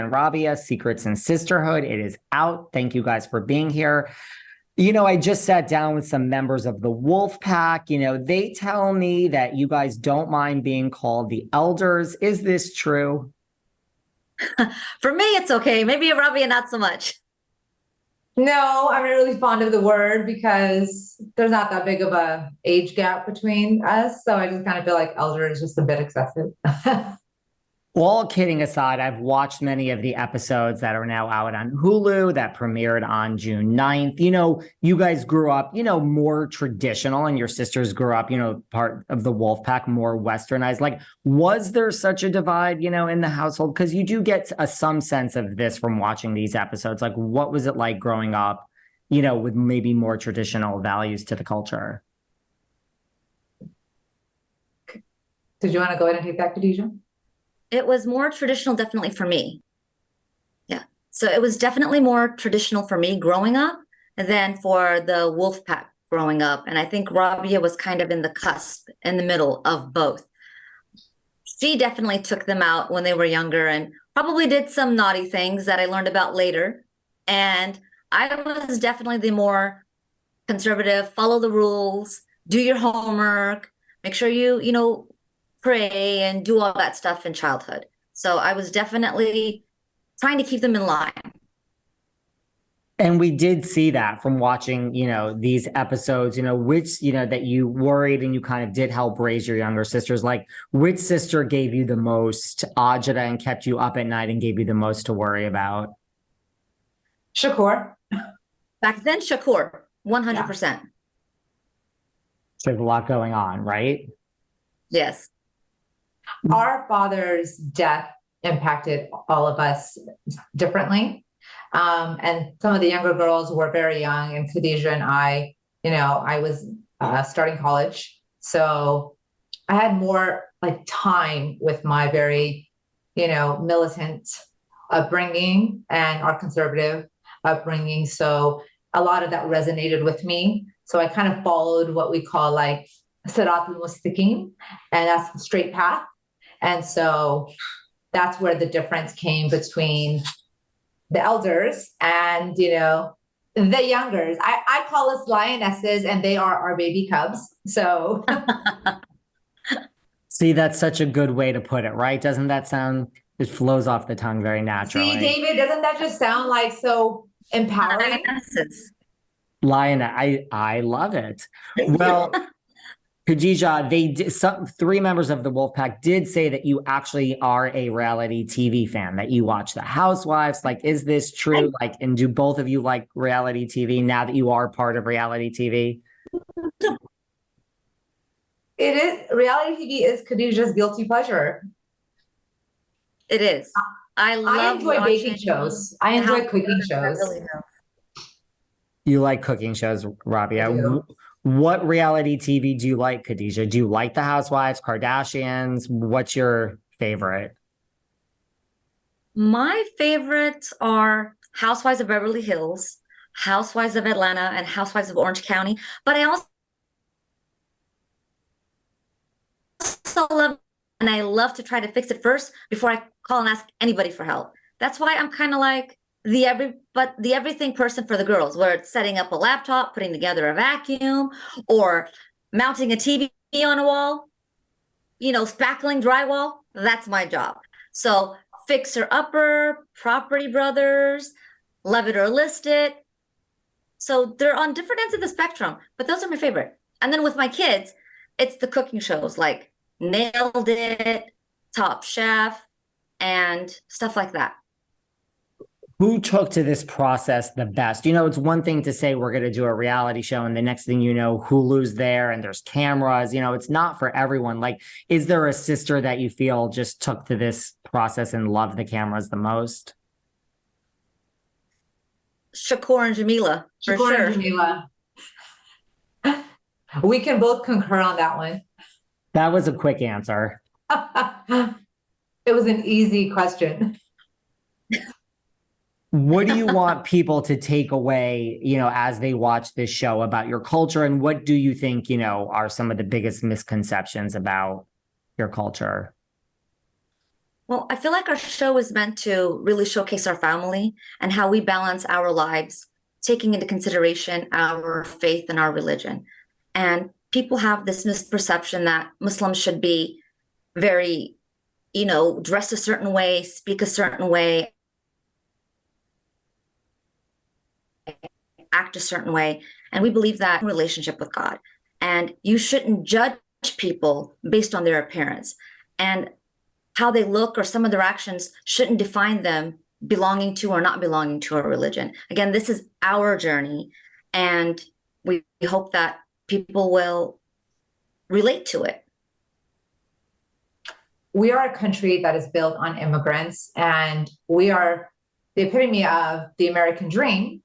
and Rabya, Secrets and Sisterhood. It is out. Thank you guys for being here. You know, I just sat down with some members of the Wolf Pack. You know, they tell me that you guys don't mind being called the elders. Is this true? For me, it's okay. Maybe Rabia, not so much. No, I'm not really fond of the word because there's not that big of a age gap between us. So I just kind of feel like elder is just a bit excessive. All kidding aside, I've watched many of the episodes that are now out on Hulu that premiered on June 9th. You know, you guys grew up, you know, more traditional and your sisters grew up, you know, part of the Wolf Pack, more westernized. Like, was there such a divide, you know, in the household? Because you do get some sense of this from watching these episodes. Like, what was it like growing up, you know, with maybe more traditional values to the culture? Did you want to go ahead and take that, Khadija? It was more traditional, definitely for me. Yeah. So it was definitely more traditional for me growing up than for the Wolf Pack growing up. And I think Rabia was kind of in the cusp, in the middle of both. She definitely took them out when they were younger and probably did some naughty things that I learned about later. And I was definitely the more conservative, follow the rules, do your homework, make sure you pray and do all that stuff in childhood. So I was definitely trying to keep them in line. And we did see that from watching, you know, these episodes, you know, which, you know, that you worried and you kind of did help raise your younger sisters. Like, which sister gave you the most agita and kept you up at night and gave you the most to worry about? Shakur. Back then, Shakur, 100%. There's a lot going on, right? Yes. Our father's death impacted all of us differently. And some of the younger girls were very young, and Khadija and I, I was starting college. So I had more like time with my very, militant upbringing and our conservative upbringing. So a lot of that resonated with me. So I kind of followed what we call like Sirat al-Mustaqim, and that's the straight path. And so that's where the difference came between the elders and, the youngers. I call us lionesses and they are our baby cubs. So see, that's such a good way to put it, right? Doesn't that sound, it flows off the tongue very naturally. See, David, doesn't that just sound like so empowering? Lionesses. Lion, I love it. Well, Khadija, three members of the Wolfpack did say that you actually are a reality TV fan, that you watch The Housewives. Like, is this true? Like, and do both of you like reality TV now that you are part of reality TV? It is. Reality TV is Khadijah's guilty pleasure. It is. I enjoy baking shows. I enjoy cooking shows. Really you like cooking shows, Rabia. What reality TV do you like, Khadija? Do you like The Housewives, Kardashians? What's your favorite? My favorites are Housewives of Beverly Hills, Housewives of Atlanta, and Housewives of Orange County. But I also love, and I love to try to fix it first before I call and ask anybody for help. That's why I'm kind of like the everything person for the girls, where it's setting up a laptop, putting together a vacuum, or mounting a TV on a wall, spackling drywall. That's my job. So fixer upper, property brothers, love it or list it. So they're on different ends of the spectrum, but those are my favorite. And then with my kids, it's the cooking shows like Nailed It, Top Chef, and stuff like that. Who took to this process the best? You know, it's one thing to say we're going to do a reality show and the next thing you know, Hulu's there and there's cameras. You know, it's not for everyone. Like, is there a sister that you feel just took to this process and loved the cameras the most? Shakur and Jamila, for Shakur sure. and Jamila. We can both concur on that one. That was a quick answer. It was an easy question. What do you want people to take away, as they watch this show about your culture? And what do you think, are some of the biggest misconceptions about your culture? Well, I feel like our show is meant to really showcase our family and how we balance our lives, taking into consideration our faith and our religion. And people have this misperception that Muslims should be very, dress a certain way, speak a certain way, act a certain way. And we believe that relationship with God. And you shouldn't judge people based on their appearance. And how they look or some of their actions shouldn't define them belonging to or not belonging to a religion. Again, this is our journey, and we hope that people will relate to it. We are a country that is built on immigrants, and we are the epitome of the American dream.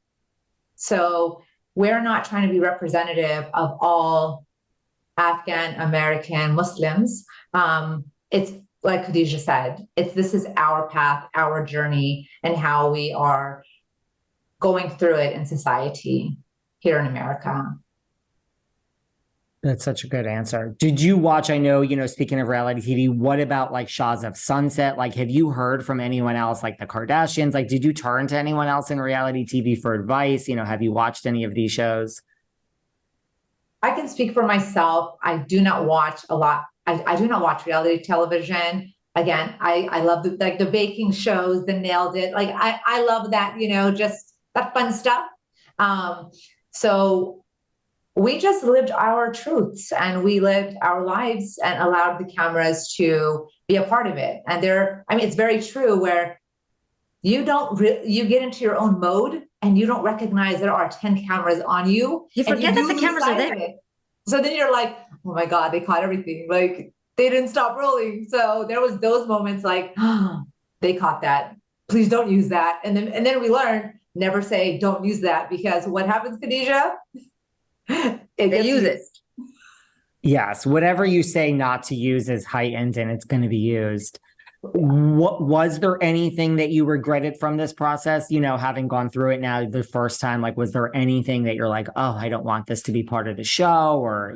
So we're not trying to be representative of all Afghan American Muslims. It's like Khadija said, this is our path, our journey, and how we are going through it in society here in America. That's such a good answer. Did you watch, I know, speaking of reality TV, what about like Shahs of Sunset? Like, have you heard from anyone else, like the Kardashians? Like, did you turn to anyone else in reality TV for advice? Have you watched any of these shows? I can speak for myself. I do not watch a lot. I do not watch reality television. Again, I love the baking shows, the Nailed It. Like I love that, just that fun stuff. So we just lived our truths and we lived our lives and allowed the cameras to be a part of it. And it's very true where you get into your own mode and you don't recognize there are 10 cameras on you. You forget that the cameras are there. So then you're like, oh my God, they caught everything. Like they didn't stop rolling. So there was those moments like, oh, they caught that. Please don't use that. And then we learned never say don't use that, because what happens, Khadija? They use it. Yes, whatever you say not to use is heightened and it's going to be used. What was there anything that you regretted from this process, having gone through it now the first time? Like, was there anything that you're like, oh, I don't want this to be part of the show, or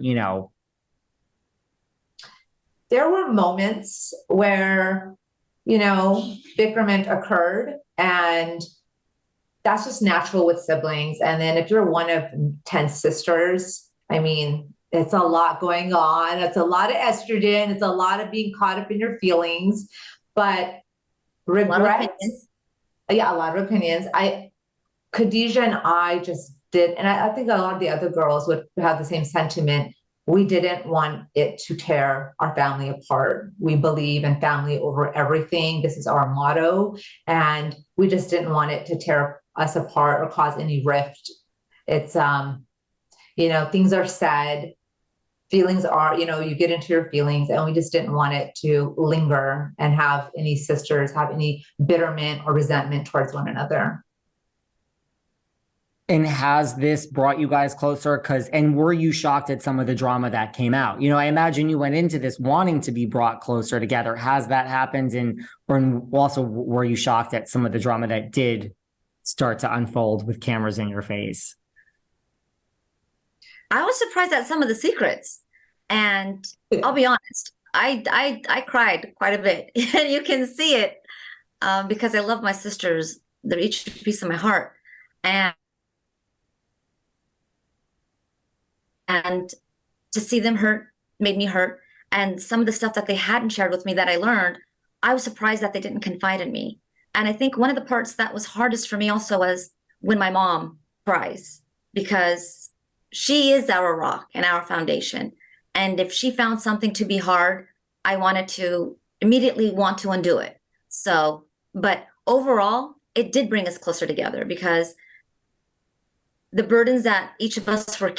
There were moments where, bickerment occurred, and that's just natural with siblings. And then if you're one of 10 sisters, it's a lot going on. It's a lot of estrogen. It's a lot of being caught up in your feelings. But regret, a lot of opinions. Khadija and I just did, and I think a lot of the other girls would have the same sentiment. We didn't want it to tear our family apart. We believe in family over everything. This is our motto. And we just didn't want it to tear us apart or cause any rift. It's, things are said, feelings are, you get into your feelings, and we just didn't want it to linger and have any sisters have any bitterment or resentment towards one another. And has this brought you guys closer? And were you shocked at some of the drama that came out? I imagine you went into this wanting to be brought closer together. Has that happened? Or also, were you shocked at some of the drama that did start to unfold with cameras in your face? I was surprised at some of the secrets, and I'll be honest, I cried quite a bit, and you can see it because I love my sisters. They're each a piece of my heart, and to see them hurt made me hurt. And some of the stuff that they hadn't shared with me that I learned, I was surprised that they didn't confide in me. And I think one of the parts that was hardest for me also was when my mom cries, because she is our rock and our foundation. And if she found something to be hard, I wanted to immediately want to undo it. So, but overall, it did bring us closer together, because the burdens that each of us were